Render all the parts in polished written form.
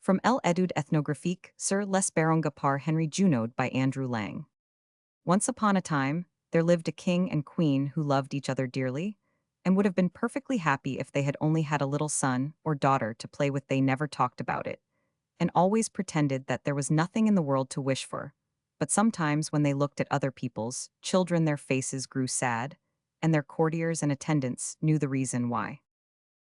From LEtude Ethnographique sur les Baronga par Henri Junod by Andrew Lang. Once upon a time, there lived a king and queen who loved each other dearly, and would have been perfectly happy if they had only had a little son or daughter to play with. They never talked about it, and always pretended that there was nothing in the world to wish for. But sometimes when they looked at other people's children, their faces grew sad, and their courtiers and attendants knew the reason why.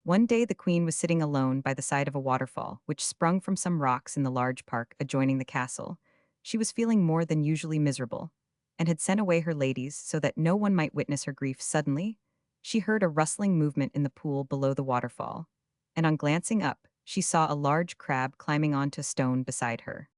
One day the queen was sitting alone by the side of a waterfall, which sprung from some rocks in the large park adjoining the castle. She was feeling more than usually miserable, and had sent away her ladies so that no one might witness her grief. Suddenly, she heard a rustling movement in the pool below the waterfall, and on glancing up, she saw a large crab climbing onto a stone beside her.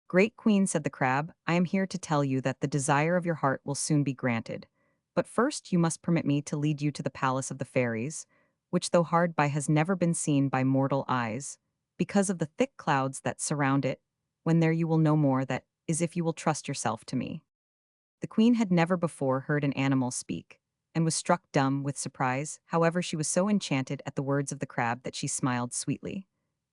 "Great queen," said the crab, "I am here to tell you that the desire of your heart will soon be granted. But first you must permit me to lead you to the palace of the fairies, which though hard by has never been seen by mortal eyes, because of the thick clouds that surround it. When there you will know more, that is, if you will trust yourself to me." The queen had never before heard an animal speak, and was struck dumb with surprise. However, she was so enchanted at the words of the crab that she smiled sweetly,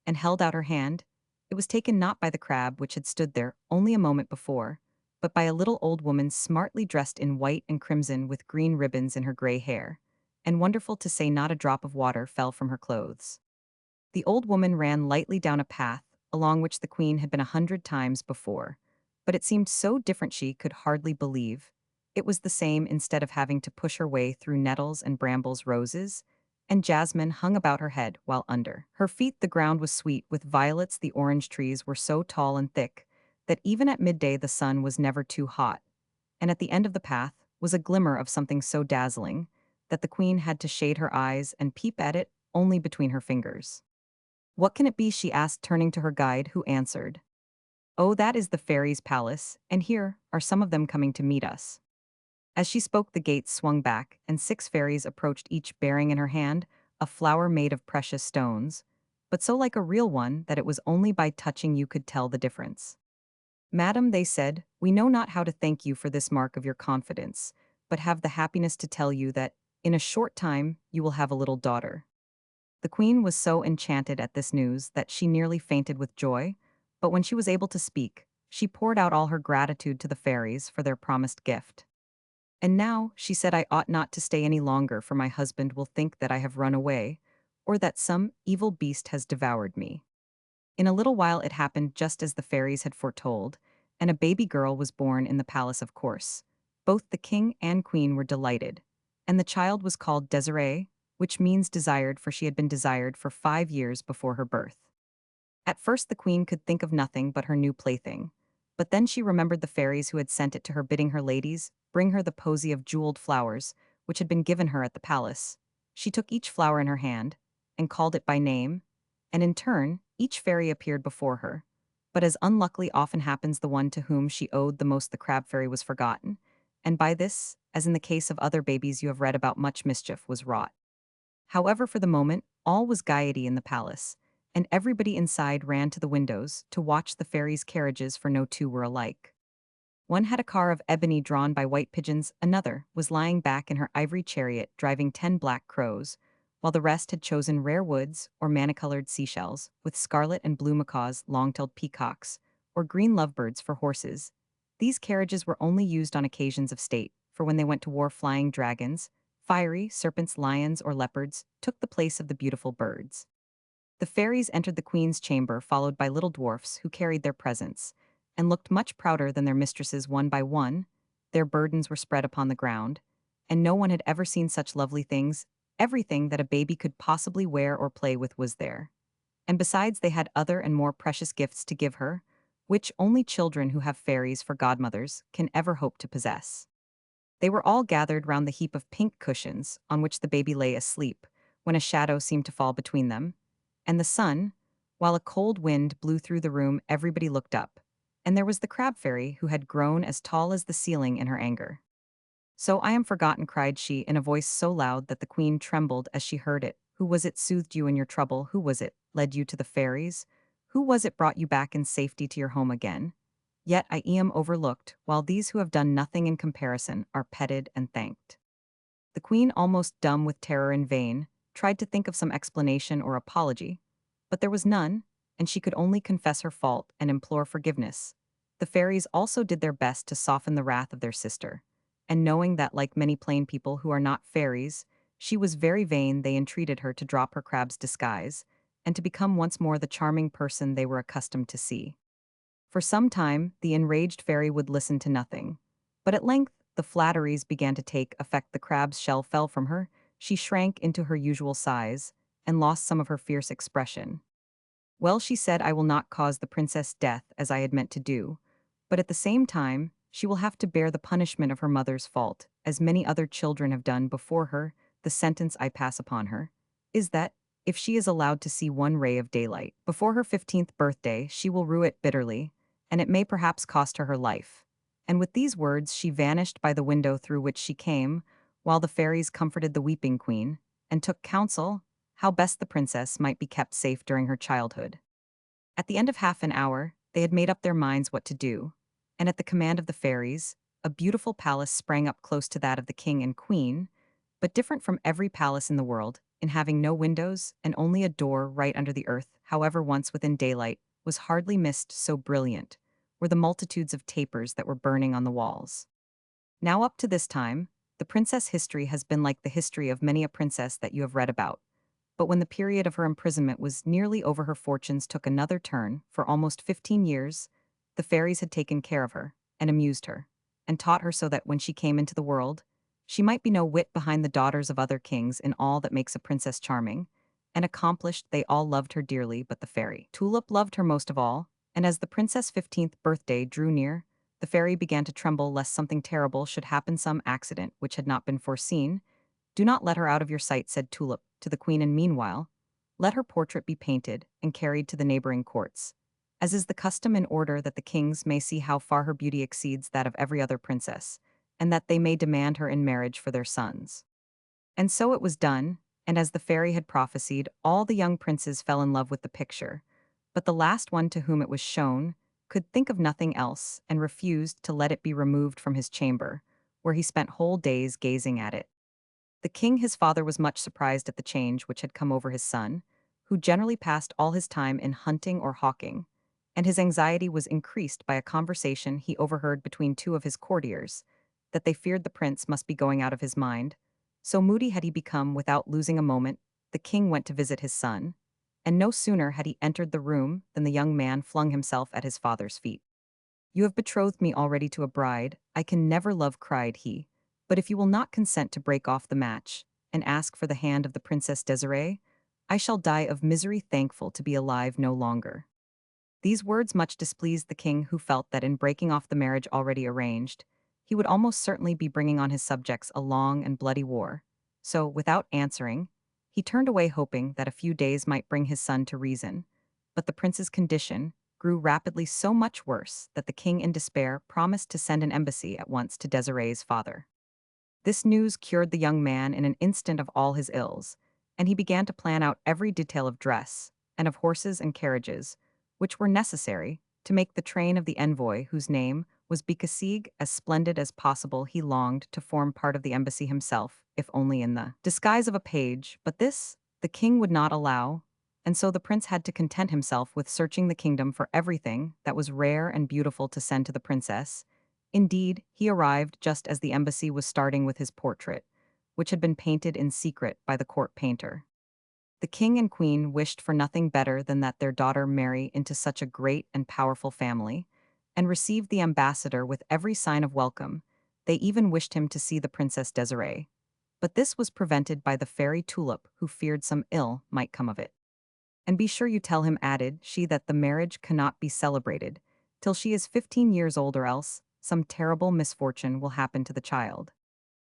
and held out her hand. It was taken not by the crab which had stood there only a moment before, but by a little old woman smartly dressed in white and crimson with green ribbons in her gray hair, and wonderful to say not a drop of water fell from her clothes. The old woman ran lightly down a path along which the queen had been 100 times before, but it seemed so different she could hardly believe. It was the same. Instead of having to push her way through nettles and brambles, roses and jasmine hung about her head, while under her feet the ground was sweet with violets. The orange trees were so tall and thick that even at midday the sun was never too hot, and at the end of the path was a glimmer of something so dazzling that the queen had to shade her eyes and peep at it only between her fingers. "What can it be?" she asked, turning to her guide, who answered, "Oh, that is the fairies' palace, and here are some of them coming to meet us." As she spoke, the gates swung back, and 6 fairies approached, each bearing in her hand a flower made of precious stones, but so like a real one that it was only by touching you could tell the difference. "Madam," they said, "we know not how to thank you for this mark of your confidence, but have the happiness to tell you that, in a short time, you will have a little daughter." The queen was so enchanted at this news that she nearly fainted with joy, but when she was able to speak, she poured out all her gratitude to the fairies for their promised gift. "And now," she said, "I ought not to stay any longer, for my husband will think that I have run away, or that some evil beast has devoured me." In a little while it happened just as the fairies had foretold, and a baby girl was born in the palace. Of course, both the king and queen were delighted, and the child was called Desiree, which means desired, for she had been desired for 5 years before her birth. At first the queen could think of nothing but her new plaything, but then she remembered the fairies who had sent it to her, bidding her ladies bring her the posy of jeweled flowers which had been given her at the palace. She took each flower in her hand and called it by name, and in turn each fairy appeared before her. But as unluckily often happens, the one to whom she owed the most, the crab fairy, was forgotten, and by this, as in the case of other babies you have read about, much mischief was wrought. However, for the moment, all was gaiety in the palace, and everybody inside ran to the windows to watch the fairies' carriages, for no two were alike. One had a car of ebony drawn by white pigeons, another was lying back in her ivory chariot driving 10 black crows, while the rest had chosen rare woods or many-colored seashells, with scarlet and blue macaws, long-tailed peacocks, or green lovebirds for horses. These carriages were only used on occasions of state, for when they went to war, flying dragons, fiery serpents, lions, or leopards took the place of the beautiful birds. The fairies entered the queen's chamber, followed by little dwarfs who carried their presents, and looked much prouder than their mistresses. One by one, their burdens were spread upon the ground, and no one had ever seen such lovely things. Everything that a baby could possibly wear or play with was there. And besides, they had other and more precious gifts to give her, which only children who have fairies for godmothers can ever hope to possess. They were all gathered round the heap of pink cushions on which the baby lay asleep, when a shadow seemed to fall between them, and the sun, while a cold wind blew through the room. Everybody looked up, and there was the crab fairy, who had grown as tall as the ceiling in her anger. "So I am forgotten," cried she, in a voice so loud that the queen trembled as she heard it. "Who was it soothed you in your trouble? Who was it led you to the fairies? Who was it brought you back in safety to your home again? Yet I am overlooked, while these who have done nothing in comparison are petted and thanked." The queen, almost dumb with terror, in vain tried to think of some explanation or apology, but there was none, and she could only confess her fault and implore forgiveness. The fairies also did their best to soften the wrath of their sister, and knowing that, like many plain people who are not fairies, she was very vain, they entreated her to drop her crab's disguise and to become once more the charming person they were accustomed to see. For some time, the enraged fairy would listen to nothing. But at length, the flatteries began to take effect. The crab's shell fell from her, she shrank into her usual size, and lost some of her fierce expression. Well, she said, I will not cause the princess death as I had meant to do, but at the same time, she will have to bear the punishment of her mother's fault, as many other children have done before her. The sentence I pass upon her is that, if she is allowed to see one ray of daylight before her 15th birthday, she will rue it bitterly, and it may perhaps cost her her life. And with these words, she vanished by the window through which she came, while the fairies comforted the weeping queen, and took counsel how best the princess might be kept safe during her childhood. At the end of half an hour, they had made up their minds what to do, and at the command of the fairies, a beautiful palace sprang up close to that of the king and queen, but different from every palace in the world, in having no windows and only a door right under the earth. However, once within daylight, was hardly mist so brilliant were the multitudes of tapers that were burning on the walls. Now up to this time, the princess history has been like the history of many a princess that you have read about. But when the period of her imprisonment was nearly over, her fortunes took another turn. For almost 15 years, the fairies had taken care of her, and amused her, and taught her so that when she came into the world, she might be no whit behind the daughters of other kings in all that makes a princess charming and accomplished. They all loved her dearly, but the fairy Tulip loved her most of all, and as the princess' 15th birthday drew near, the fairy began to tremble lest something terrible should happen, some accident which had not been foreseen. Do not let her out of your sight, said Tulip to the queen, and meanwhile, let her portrait be painted and carried to the neighboring courts, as is the custom, in order that the kings may see how far her beauty exceeds that of every other princess, and that they may demand her in marriage for their sons. And so it was done, and as the fairy had prophesied, all the young princes fell in love with the picture, but the last one to whom it was shown could think of nothing else and refused to let it be removed from his chamber, where he spent whole days gazing at it. The king, his father, was much surprised at the change which had come over his son, who generally passed all his time in hunting or hawking, and his anxiety was increased by a conversation he overheard between two of his courtiers, that they feared the prince must be going out of his mind. So moody had he become. Without losing a moment, the king went to visit his son, and no sooner had he entered the room than the young man flung himself at his father's feet. You have betrothed me already to a bride I can never love, cried he, but if you will not consent to break off the match and ask for the hand of the Princess Desiree, I shall die of misery, thankful to be alive no longer. These words much displeased the king, who felt that in breaking off the marriage already arranged, he would almost certainly be bringing on his subjects a long and bloody war. So, without answering, he turned away, hoping that a few days might bring his son to reason. But the prince's condition grew rapidly so much worse that the king, in despair, promised to send an embassy at once to Desiree's father. This news cured the young man in an instant of all his ills, and he began to plan out every detail of dress, and of horses and carriages, which were necessary to make the train of the envoy, whose name was Becasigue, as splendid as possible. He longed to form part of the embassy himself, if only in the disguise of a page, but this the king would not allow, and so the prince had to content himself with searching the kingdom for everything that was rare and beautiful to send to the princess. Indeed, he arrived just as the embassy was starting with his portrait, which had been painted in secret by the court painter. The king and queen wished for nothing better than that their daughter marry into such a great and powerful family, and received the ambassador with every sign of welcome. They even wished him to see the Princess Desiree. But this was prevented by the fairy Tulip, who feared some ill might come of it. And be sure you tell him, added she, that the marriage cannot be celebrated till she is 15 years old, or else some terrible misfortune will happen to the child.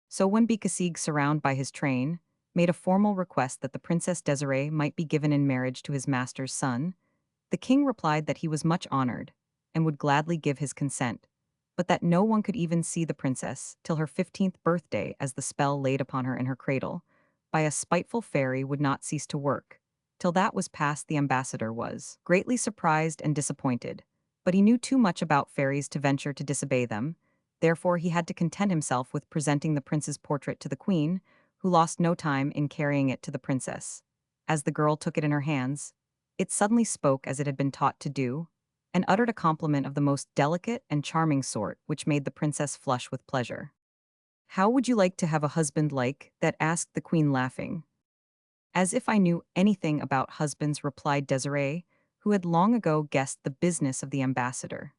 So when Becasigue, surrounded by his train, made a formal request that the Princess Desiree might be given in marriage to his master's son, the king replied that he was much honored, and would gladly give his consent, but that no one could even see the princess till her 15th birthday, as the spell laid upon her in her cradle by a spiteful fairy would not cease to work. Till that was past, the ambassador was greatly surprised and disappointed, but he knew too much about fairies to venture to disobey them. Therefore he had to content himself with presenting the prince's portrait to the queen, who lost no time in carrying it to the princess. As the girl took it in her hands, It suddenly spoke as it had been taught to do, and uttered a compliment of the most delicate and charming sort, which made the princess flush with pleasure. "How would you like to have a husband like that?" asked the queen, laughing. "As if I knew anything about husbands," replied Desiree, who had long ago guessed the business of the ambassador.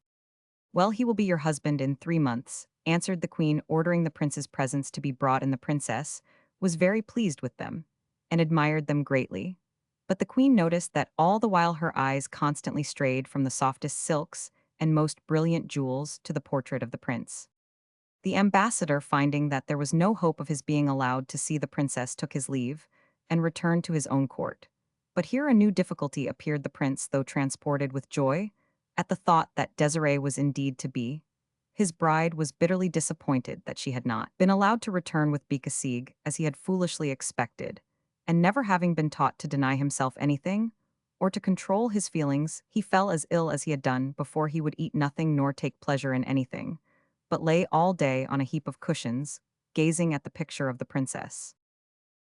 "Well, he will be your husband in 3 months," answered the queen, ordering the prince's presents to be brought, and the princess was very pleased with them and admired them greatly. But the queen noticed that all the while her eyes constantly strayed from the softest silks and most brilliant jewels to the portrait of the prince. The ambassador, finding that there was no hope of his being allowed to see the princess, took his leave and returned to his own court. But here a new difficulty appeared. The prince, though transported with joy at the thought that Desiree was indeed to be his bride, was bitterly disappointed that she had not been allowed to return with Bekasig as he had foolishly expected, and never having been taught to deny himself anything or to control his feelings, he fell as ill as he had done before. He would eat nothing nor take pleasure in anything, but lay all day on a heap of cushions, gazing at the picture of the princess.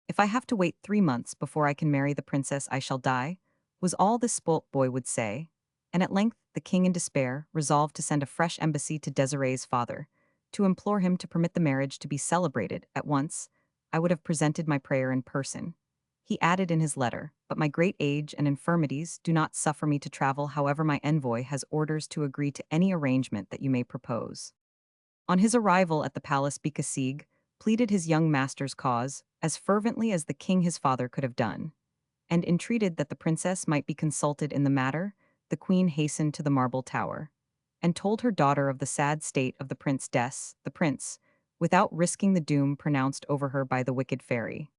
"If I have to wait 3 months before I can marry the princess, I shall die," was all this spoilt boy would say, and at length the king, in despair, resolved to send a fresh embassy to Desiree's father, to implore him to permit the marriage to be celebrated at once. "I would have presented my prayer in person," he added in his letter, "but my great age and infirmities do not suffer me to travel. However, my envoy has orders to agree to any arrangement that you may propose." On his arrival at the palace, Bekasig pleaded his young master's cause as fervently as the king his father could have done, and entreated that the princess might be consulted in the matter. The queen hastened to the marble tower, and told her daughter of the sad state of the prince's death. The prince, without risking the doom pronounced over her by the wicked fairy.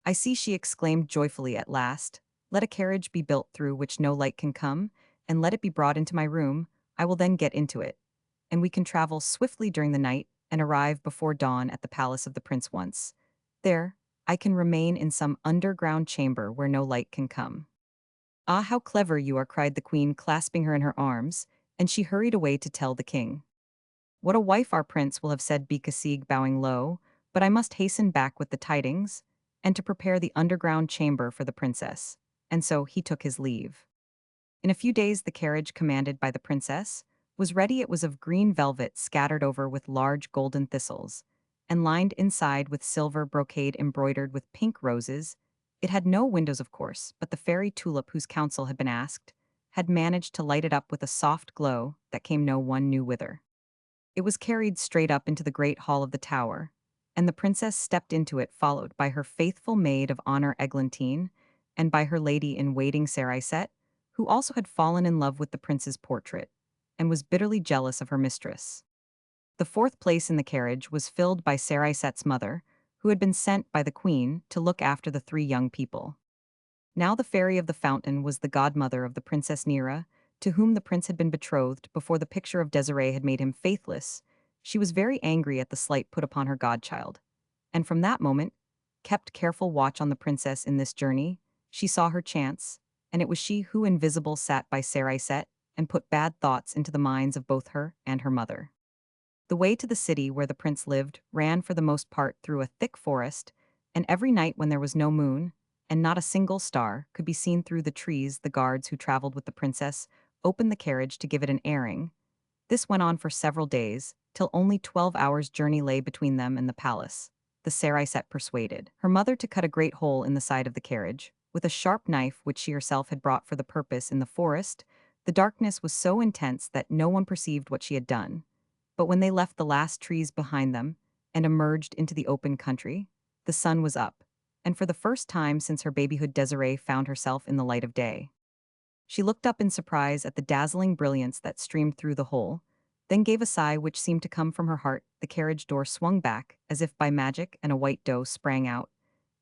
"I see," she exclaimed joyfully at last. "Let a carriage be built through which no light can come, and let it be brought into my room. I will then get into it, and we can travel swiftly during the night and arrive before dawn at the palace of the prince. Once there, I can remain in some underground chamber where no light can come." "Ah, how clever you are!" cried the queen, clasping her in her arms, and she hurried away to tell the king. "What a wife our prince will have," said Bekasig, bowing low, "but I must hasten back with the tidings, and to prepare the underground chamber for the princess." And so he took his leave. In a few days the carriage commanded by the princess was ready. It was of green velvet scattered over with large golden thistles, and lined inside with silver brocade embroidered with pink roses. It had no windows, of course, but the fairy tulip, whose counsel had been asked, had managed to light it up with a soft glow that came no one knew whither. It was carried straight up into the great hall of the tower, and the princess stepped into it, followed by her faithful maid of honor Eglantine, and by her lady-in-waiting Cerisette, who also had fallen in love with the prince's portrait, and was bitterly jealous of her mistress. The fourth place in the carriage was filled by Cerisette's mother, who had been sent by the queen to look after the three young people. Now the Fairy of the Fountain was the godmother of the Princess Nera, to whom the prince had been betrothed before the picture of Desiree had made him faithless. She was very angry at the slight put upon her godchild, and from that moment kept careful watch on the princess. In this journey she saw her chance, and it was she who, invisible, sat by Cerisette and put bad thoughts into the minds of both her and her mother. The way to the city where the prince lived ran for the most part through a thick forest, and every night when there was no moon, and not a single star could be seen through the trees, the guards who traveled with the princess opened the carriage to give it an airing. This went on for several days, till only 12 hours' journey lay between them and the palace. The Cerisette persuaded her mother to cut a great hole in the side of the carriage, with a sharp knife which she herself had brought for the purpose in the forest. The darkness was so intense that no one perceived what she had done. But when they left the last trees behind them and emerged into the open country, the sun was up, and for the first time since her babyhood Desiree found herself in the light of day. She looked up in surprise at the dazzling brilliance that streamed through the hole, then gave a sigh which seemed to come from her heart. The carriage door swung back, as if by magic, and a white doe sprang out,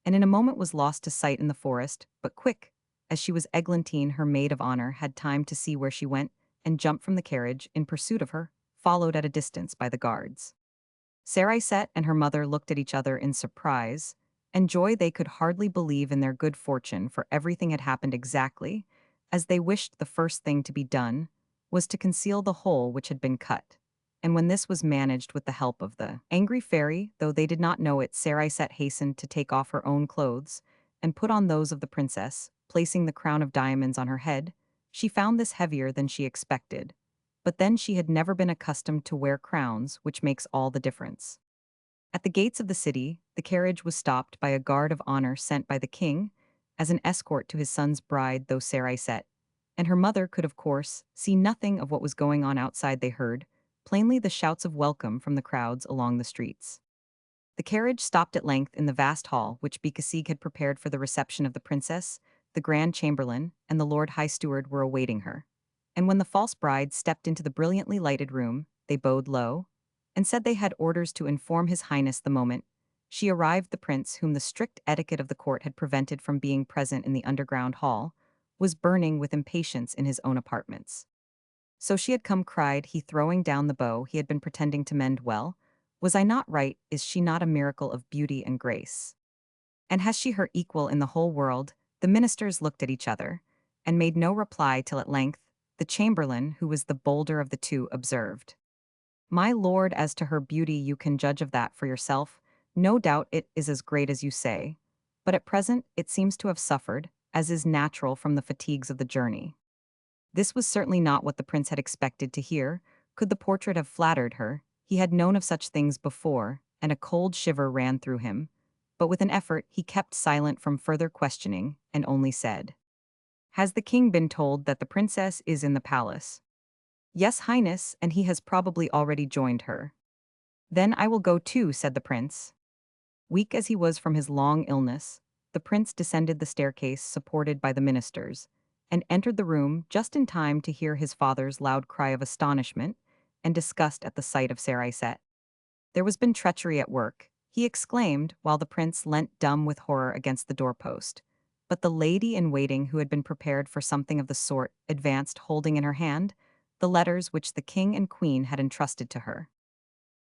and in a moment was lost to sight in the forest. But quick as she was, Eglantine, her maid of honor, had time to see where she went, and jumped from the carriage in pursuit of her, followed at a distance by the guards. Cerisette and her mother looked at each other in surprise and joy. They could hardly believe in their good fortune, for everything had happened exactly as they wished. The first thing to be done was to conceal the hole which had been cut, and when this was managed with the help of the angry fairy, though they did not know it, Cerisette hastened to take off her own clothes and put on those of the princess, placing the crown of diamonds on her head, she found this heavier than she expected. But then she had never been accustomed to wear crowns, which makes all the difference. At the gates of the city, the carriage was stopped by a guard of honor sent by the king as an escort to his son's bride, though Sarai and her mother could, of course, see nothing of what was going on outside. They heard, plainly, the shouts of welcome from the crowds along the streets. The carriage stopped at length in the vast hall which Bekasig had prepared for the reception of the princess. The grand chamberlain and the lord high steward were awaiting her. And when the false bride stepped into the brilliantly lighted room, they bowed low and said they had orders to inform his highness the moment she arrived. The prince, whom the strict etiquette of the court had prevented from being present in the underground hall, was burning with impatience in his own apartments. "So she had come," cried he, throwing down the bow he had been pretending to mend. "Well, was I not right? Is she not a miracle of beauty and grace? And has she her equal in the whole world?" The ministers looked at each other and made no reply till at length the chamberlain, who was the bolder of the two, observed, "My lord, as to her beauty you can judge of that for yourself. No doubt it is as great as you say, but at present it seems to have suffered, as is natural from the fatigues of the journey." This was certainly not what the prince had expected to hear. Could the portrait have flattered her? He had known of such things before, and a cold shiver ran through him. But with an effort he kept silent from further questioning, and only said, "Has the king been told that the princess is in the palace?" "Yes, highness, and he has probably already joined her." "Then I will go too," said the prince. Weak as he was from his long illness, the prince descended the staircase supported by the ministers, and entered the room just in time to hear his father's loud cry of astonishment and disgust at the sight of Sarai. There was been treachery at work, he exclaimed, while the prince leant dumb with horror against the doorpost. But the lady-in-waiting, who had been prepared for something of the sort, advanced, holding in her hand the letters which the king and queen had entrusted to her.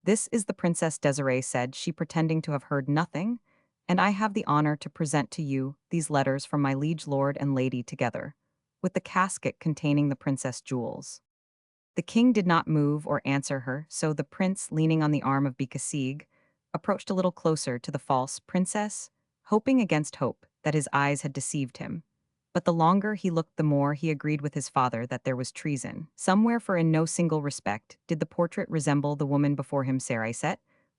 "This is the Princess Desiree," said she, pretending to have heard nothing, "and I have the honor to present to you these letters from my liege lord and lady, together with the casket containing the princess jewels." The king did not move or answer her, so the prince, leaning on the arm of Bekasig, approached a little closer to the false princess, hoping against hope that his eyes had deceived him. But the longer he looked, the more he agreed with his father that there was treason somewhere, for in no single respect did the portrait resemble the woman before him. Sarai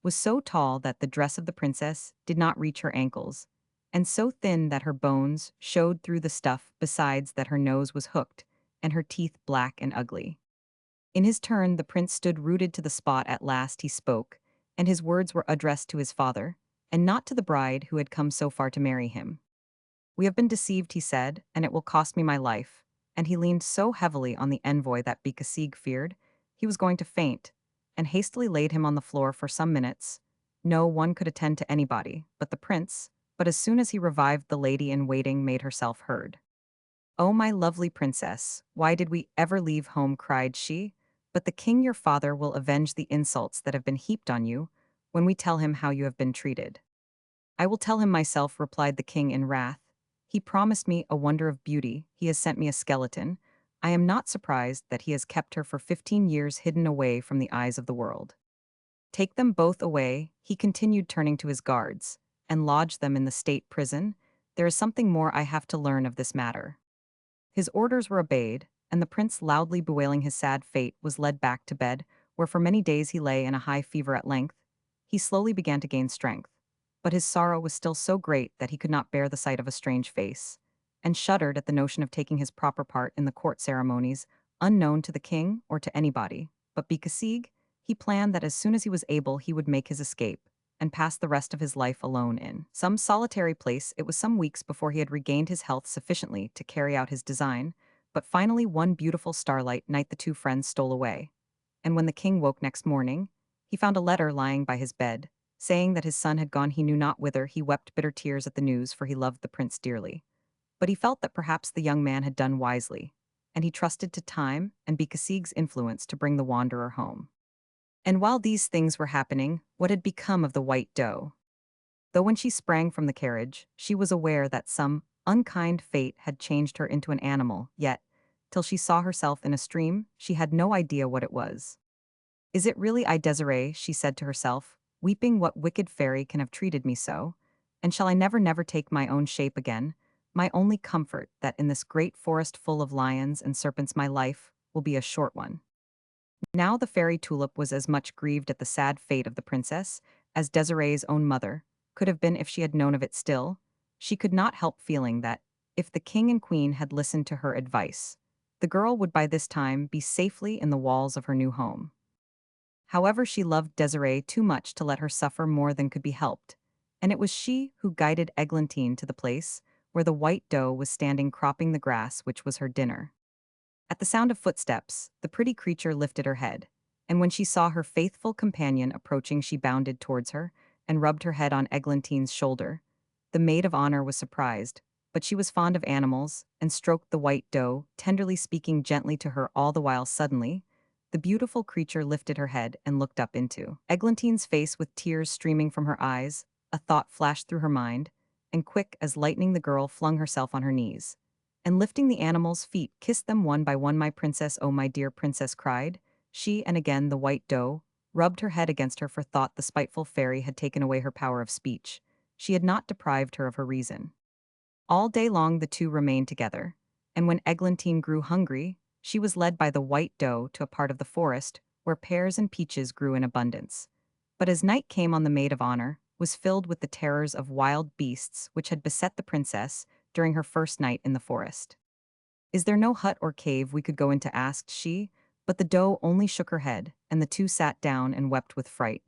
was so tall that the dress of the princess did not reach her ankles, and so thin that her bones showed through the stuff, besides that her nose was hooked and her teeth black and ugly. In his turn, the prince stood rooted to the spot. At last he spoke, and his words were addressed to his father, and not to the bride who had come so far to marry him. "We have been deceived," he said, "and it will cost me my life." And he leaned so heavily on the envoy that Bekasig feared he was going to faint, and hastily laid him on the floor for some minutes. No one could attend to anybody but the prince, but as soon as he revived, the lady-in-waiting made herself heard. "Oh, my lovely princess, why did we ever leave home?" cried she. "But the king your father will avenge the insults that have been heaped on you when we tell him how you have been treated." "I will tell him myself," replied the king in wrath. "He promised me a wonder of beauty. He has sent me a skeleton. I am not surprised that he has kept her for 15 years hidden away from the eyes of the world. Take them both away," he continued, turning to his guards, "and lodge them in the state prison. There is something more I have to learn of this matter." His orders were obeyed, and the prince, loudly bewailing his sad fate, was led back to bed, where for many days he lay in a high fever. At length, he slowly began to gain strength, but his sorrow was still so great that he could not bear the sight of a strange face, and shuddered at the notion of taking his proper part in the court ceremonies, unknown to the king or to anybody. But Bekasig, he planned that as soon as he was able he would make his escape, and pass the rest of his life alone in some solitary place. It was some weeks before he had regained his health sufficiently to carry out his design, but finally one beautiful starlight night the two friends stole away. And when the king woke next morning, he found a letter lying by his bed, saying that his son had gone he knew not whither. He wept bitter tears at the news, for he loved the prince dearly. But he felt that perhaps the young man had done wisely, and he trusted to time and Bekasig's influence to bring the wanderer home. And while these things were happening, what had become of the white doe? Though when she sprang from the carriage, she was aware that some unkind fate had changed her into an animal, yet, till she saw herself in a stream, she had no idea what it was. "Is it really I, Desiree?" she said to herself, weeping. "What wicked fairy can have treated me so? And shall I never take my own shape again? my only comfort that in this great forest full of lions and serpents my life will be a short one." Now the fairy tulip was as much grieved at the sad fate of the princess as Desiree's own mother could have been if she had known of it still. She could not help feeling that, if the king and queen had listened to her advice, the girl would by this time be safely in the walls of her new home. However, she loved Desiree too much to let her suffer more than could be helped, and it was she who guided Eglantine to the place where the white doe was standing cropping the grass which was her dinner. At the sound of footsteps, the pretty creature lifted her head, and when she saw her faithful companion approaching, she bounded towards her and rubbed her head on Eglantine's shoulder. The maid of honor was surprised, but she was fond of animals and stroked the white doe, tenderly speaking gently to her all the while. Suddenly, the beautiful creature lifted her head and looked up into Eglantine's face with tears streaming from her eyes. A thought flashed through her mind, and quick as lightning the girl flung herself on her knees and lifting the animal's feet, kissed them one by one. "My princess, oh my dear princess," cried she, and again the white doe rubbed her head against her, for thought the spiteful fairy had taken away her power of speech. She had not deprived her of her reason. All day long the two remained together, and when Eglantine grew hungry, she was led by the white doe to a part of the forest where pears and peaches grew in abundance. But as night came on, the maid of honor was filled with the terrors of wild beasts which had beset the princess during her first night in the forest. "Is there no hut or cave we could go into?" asked she, but the doe only shook her head, and the two sat down and wept with fright.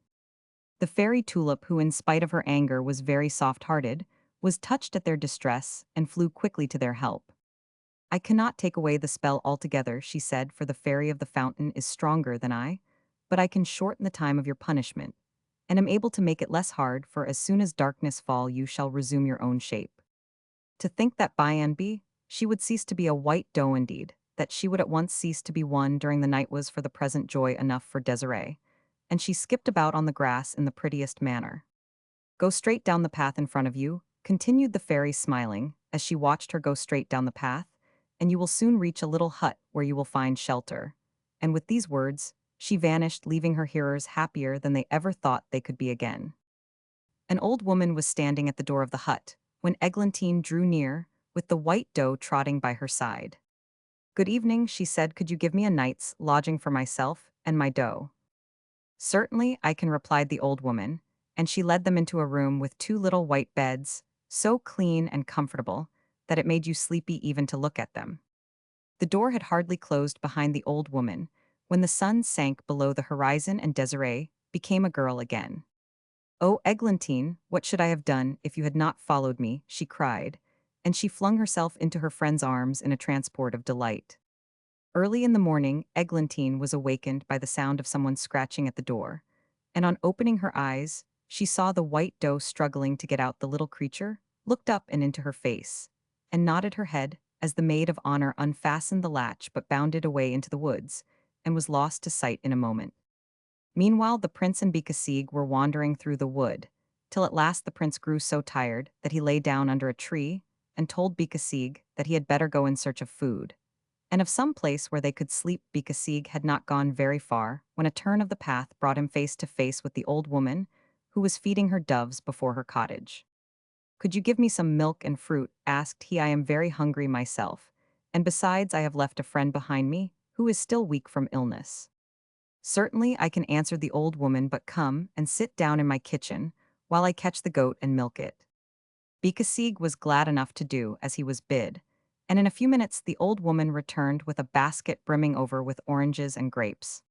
The fairy tulip, who in spite of her anger was very soft-hearted, was touched at their distress and flew quickly to their help. "I cannot take away the spell altogether," she said, "for the fairy of the fountain is stronger than I, but I can shorten the time of your punishment, and am able to make it less hard, for as soon as darkness fall you shall resume your own shape." To think that by and by she would cease to be a white doe indeed, that she would at once cease to be one during the night was for the present joy enough for Desiree, and she skipped about on the grass in the prettiest manner. "Go straight down the path in front of you," continued the fairy, smiling, as she watched her go straight down the path, "and you will soon reach a little hut where you will find shelter." And with these words, she vanished, leaving her hearers happier than they ever thought they could be again. An old woman was standing at the door of the hut when Eglantine drew near, with the white doe trotting by her side. "Good evening," she said. "Could you give me a night's lodging for myself and my doe?" "Certainly I can," replied the old woman, and she led them into a room with two little white beds, so clean and comfortable that it made you sleepy even to look at them. The door had hardly closed behind the old woman when the sun sank below the horizon and Desiree became a girl again. "Oh, Eglantine, what should I have done if you had not followed me?" she cried, and she flung herself into her friend's arms in a transport of delight. Early in the morning, Eglantine was awakened by the sound of someone scratching at the door, and on opening her eyes, she saw the white doe struggling to get out. The little creature looked up and into her face, and nodded her head as the maid of honor unfastened the latch but bounded away into the woods, and was lost to sight in a moment. Meanwhile, the prince and Bekasig were wandering through the wood, till at last the prince grew so tired that he lay down under a tree and told Bekasig that he had better go in search of food, and of some place where they could sleep. Bekasig had not gone very far when a turn of the path brought him face to face with the old woman who was feeding her doves before her cottage. "Could you give me some milk and fruit?" asked he. "I am very hungry myself, and besides I have left a friend behind me who is still weak from illness." "Certainly I can," answered the old woman, "but come and sit down in my kitchen while I catch the goat and milk it." Bekasig was glad enough to do as he was bid, and in a few minutes the old woman returned with a basket brimming over with oranges and grapes.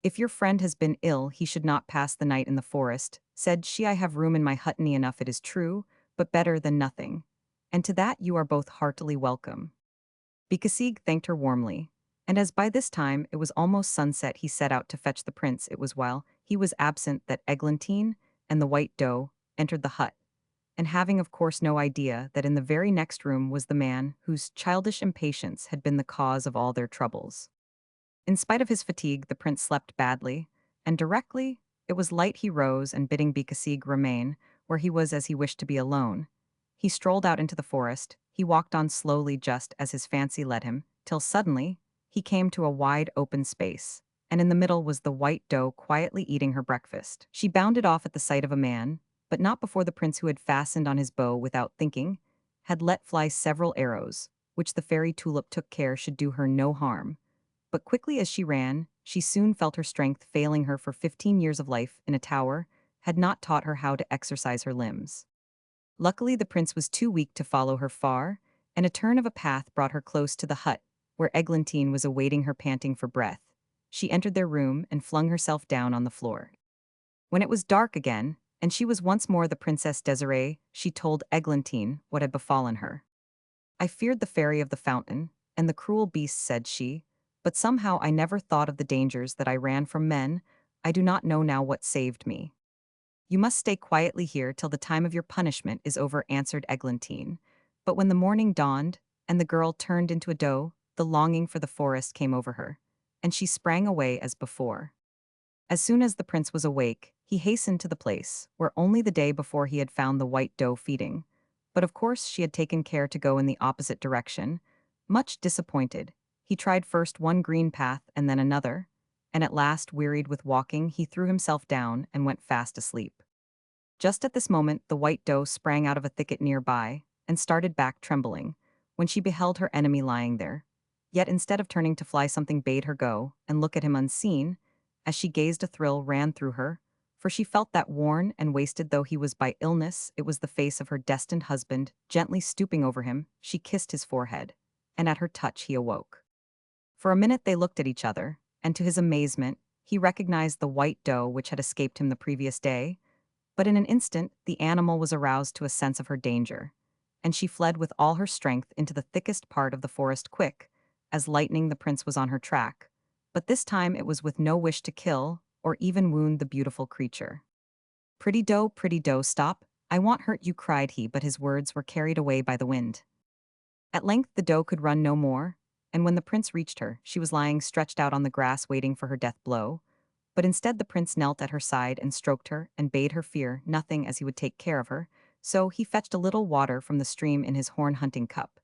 "If your friend has been ill, he should not pass the night in the forest," said she. "I have room in my hut enough, it is true, but better than nothing, and to that you are both heartily welcome." Bekasig thanked her warmly, and as by this time it was almost sunset, he set out to fetch the prince. It was while he was absent that Eglantine and the white doe entered the hut, and having of course no idea that in the very next room was the man whose childish impatience had been the cause of all their troubles. In spite of his fatigue, the prince slept badly, and directly it was light he rose, and bidding Bekasig remain where he was as he wished to be alone, he strolled out into the forest. He walked on slowly just as his fancy led him, till suddenly he came to a wide open space, and in the middle was the white doe quietly eating her breakfast. She bounded off at the sight of a man, but not before the prince, who had fastened on his bow without thinking, had let fly several arrows, which the fairy tulip took care should do her no harm. But quickly as she ran, she soon felt her strength failing her, for 15 years of life in a tower had not taught her how to exercise her limbs. Luckily, the prince was too weak to follow her far, and a turn of a path brought her close to the hut, where Eglantine was awaiting her, panting for breath. She entered their room and flung herself down on the floor. When it was dark again, and she was once more the Princess Desiree, she told Eglantine what had befallen her. "I feared the fairy of the fountain, and the cruel beasts," said she, "but somehow I never thought of the dangers that I ran from men. I do not know now what saved me." "You must stay quietly here till the time of your punishment is over," answered Eglantine. But when the morning dawned, and the girl turned into a doe, the longing for the forest came over her, and she sprang away as before. As soon as the prince was awake, he hastened to the place where only the day before he had found the white doe feeding. But of course she had taken care to go in the opposite direction. Much disappointed, he tried first one green path and then another, and at last, wearied with walking, he threw himself down and went fast asleep. Just at this moment, the white doe sprang out of a thicket nearby and started back trembling when she beheld her enemy lying there. Yet instead of turning to fly, something bade her go and look at him unseen. As she gazed, a thrill ran through her, for she felt that, worn and wasted though he was by illness, it was the face of her destined husband. Gently stooping over him, she kissed his forehead, and at her touch he awoke. For a minute they looked at each other, and to his amazement, he recognized the white doe which had escaped him the previous day. But in an instant, the animal was aroused to a sense of her danger, and she fled with all her strength into the thickest part of the forest. Quick as lightning, the prince was on her track, but this time it was with no wish to kill or even wound the beautiful creature. Pretty doe, stop, I won't hurt you," cried he, but his words were carried away by the wind. At length the doe could run no more, and when the prince reached her, she was lying stretched out on the grass waiting for her death blow. But instead, the prince knelt at her side and stroked her and bade her fear nothing, as he would take care of her. So he fetched a little water from the stream in his horn hunting cup.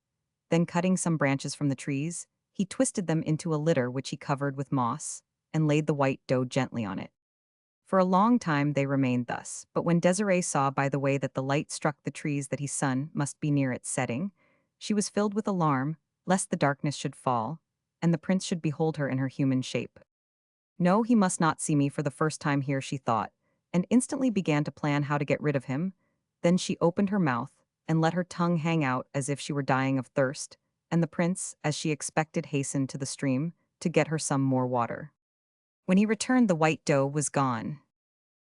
Then, cutting some branches from the trees, he twisted them into a litter which he covered with moss, and laid the white doe gently on it. For a long time they remained thus, but when Desiree saw by the way that the light struck the trees that his sun must be near its setting, she was filled with alarm, lest the darkness should fall, and the prince should behold her in her human shape. "No, he must not see me for the first time here," she thought, and instantly began to plan how to get rid of him. Then she opened her mouth and let her tongue hang out as if she were dying of thirst, and the prince, as she expected, hastened to the stream to get her some more water. When he returned, the white doe was gone.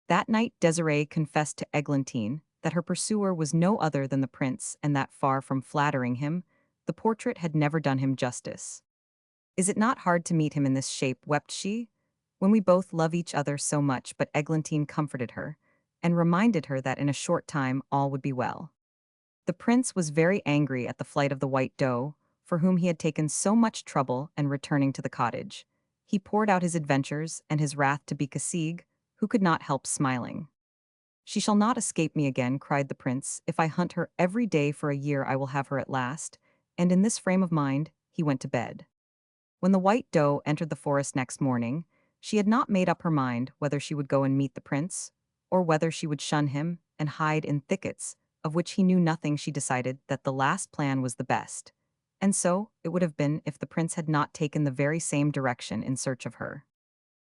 That night Desiree confessed to Eglantine that her pursuer was no other than the prince, and that, far from flattering him, the portrait had never done him justice. "Is it not hard to meet him in this shape?" wept she. "When we both love each other so much." But Eglantine comforted her, and reminded her that in a short time all would be well. The prince was very angry at the flight of the white doe, for whom he had taken so much trouble, and returning to the cottage, he poured out his adventures and his wrath to Becausig, who could not help smiling. "She shall not escape me again," cried the prince. "If I hunt her every day for a year, I will have her at last." And in this frame of mind, he went to bed. When the white doe entered the forest next morning, she had not made up her mind whether she would go and meet the prince, or whether she would shun him and hide in thickets, of which he knew nothing. She decided that the last plan was the best, and so it would have been if the prince had not taken the very same direction in search of her.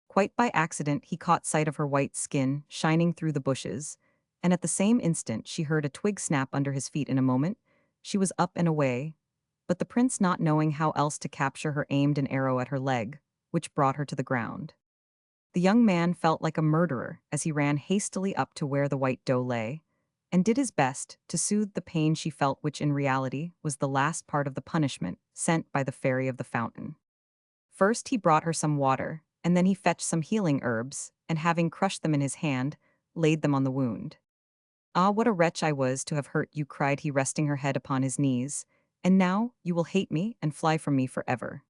Quite by accident, he caught sight of her white skin shining through the bushes, and at the same instant she heard a twig snap under his feet. In a moment, she was up and away, but the prince, not knowing how else to capture her, aimed an arrow at her leg, which brought her to the ground. The young man felt like a murderer as he ran hastily up to where the white doe lay, and did his best to soothe the pain she felt, which in reality was the last part of the punishment sent by the fairy of the fountain. First he brought her some water, and then he fetched some healing herbs, and having crushed them in his hand, laid them on the wound. "Ah, what a wretch I was to have hurt you," cried he, resting her head upon his knees. "And now you will hate me and fly from me forever."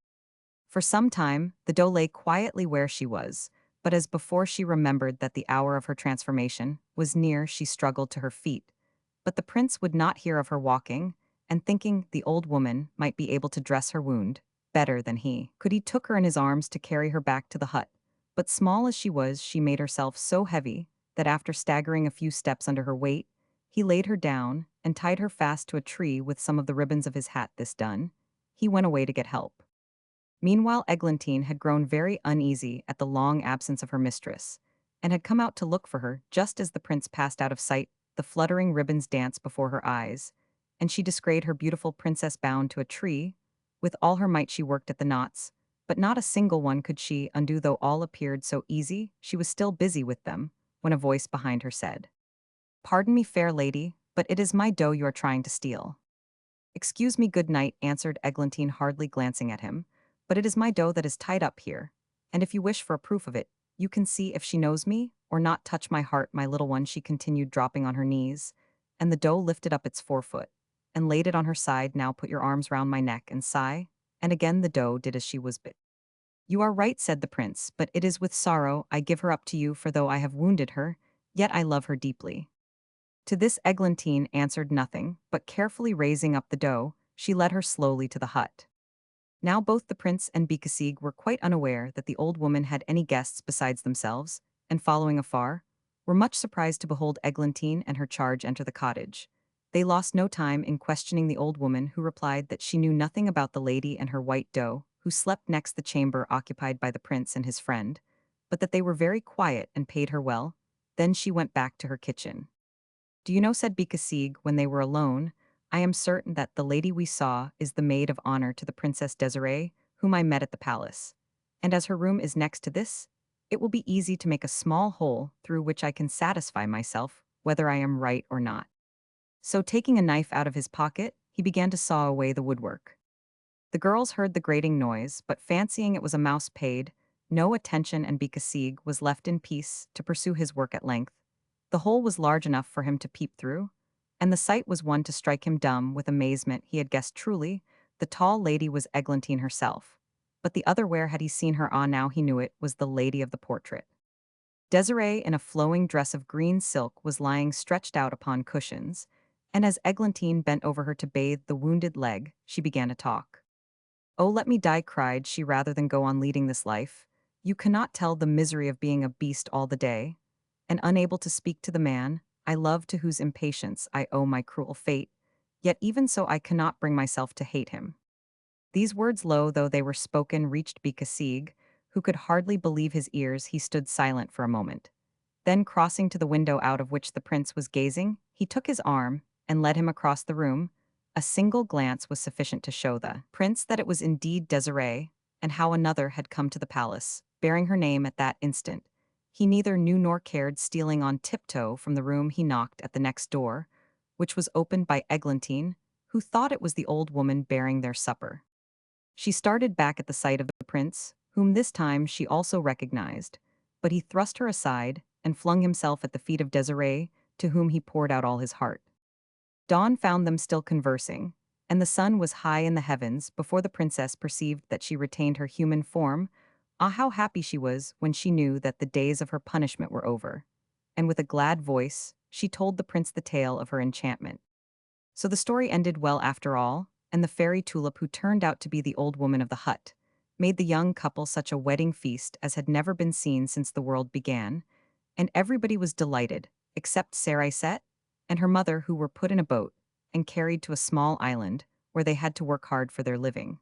For some time, the doe lay quietly where she was, but as before she remembered that the hour of her transformation was near, she struggled to her feet. But the prince would not hear of her walking, and thinking the old woman might be able to dress her wound better than he could, he took her in his arms to carry her back to the hut. But small as she was, she made herself so heavy that after staggering a few steps under her weight, He laid her down and tied her fast to a tree with some of the ribbons of his hat. This done, he went away to get help. Meanwhile, Eglantine had grown very uneasy at the long absence of her mistress, and had come out to look for her just as the prince passed out of sight. The fluttering ribbons danced before her eyes, and she descried her beautiful princess bound to a tree. With all her might she worked at the knots, but not a single one could she undo. Though all appeared so easy, she was still busy with them, when a voice behind her said, "Pardon me, fair lady, but it is my doe you are trying to steal." "Excuse me, good knight," answered Eglantine, hardly glancing at him, "but it is my doe that is tied up here, and if you wish for a proof of it, you can see if she knows me or not. Touch my heart, my little one," she continued, dropping on her knees, and the doe lifted up its forefoot and laid it on her side. "Now put your arms round my neck and sigh," and again the doe did as she was bid. "You are right," said the prince, "but it is with sorrow I give her up to you, for though I have wounded her, yet I love her deeply." To this Eglantine answered nothing, but carefully raising up the doe, she led her slowly to the hut. Now both the prince and Becasigue were quite unaware that the old woman had any guests besides themselves, and following afar, were much surprised to behold Eglantine and her charge enter the cottage. They lost no time in questioning the old woman, who replied that she knew nothing about the lady and her white doe, who slept next the chamber occupied by the prince and his friend, but that they were very quiet and paid her well. Then she went back to her kitchen. "Do you know," said Becasigue when they were alone, "I am certain that the lady we saw is the maid of honor to the Princess Desiree, whom I met at the palace. And as her room is next to this, it will be easy to make a small hole through which I can satisfy myself whether I am right or not." So taking a knife out of his pocket, he began to saw away the woodwork. The girls heard the grating noise, but fancying it was a mouse, paid no attention, and Becasigue was left in peace to pursue his work at length. The hole was large enough for him to peep through, and the sight was one to strike him dumb with amazement. He had guessed truly, the tall lady was Eglantine herself. But the other, where had he seen her? Ah, now he knew it was the lady of the portrait. Desiree, in a flowing dress of green silk, was lying stretched out upon cushions, and as Eglantine bent over her to bathe the wounded leg, she began to talk. "Oh, let me die," cried she, "rather than go on leading this life. You cannot tell the misery of being a beast all the day, and unable to speak to the man I love, to whose impatience I owe my cruel fate, yet even so I cannot bring myself to hate him." These words, low though they were spoken, reached Becasigue, who could hardly believe his ears. He stood silent for a moment. Then, crossing to the window out of which the prince was gazing, he took his arm and led him across the room. A single glance was sufficient to show the prince that it was indeed Desiree, and how another had come to the palace, bearing her name at that instant. He neither knew nor cared. Stealing on tiptoe from the room, he knocked at the next door, which was opened by Eglantine, who thought it was the old woman bearing their supper. She started back at the sight of the prince, whom this time she also recognized, but he thrust her aside and flung himself at the feet of Desiree, to whom he poured out all his heart. Dawn found them still conversing, and the sun was high in the heavens before the princess perceived that she retained her human form. Ah, how happy she was when she knew that the days of her punishment were over. And with a glad voice, she told the prince the tale of her enchantment. So the story ended well after all, and the fairy Tulip, who turned out to be the old woman of the hut, made the young couple such a wedding feast as had never been seen since the world began, and everybody was delighted, except Cerisette and her mother, who were put in a boat and carried to a small island where they had to work hard for their living.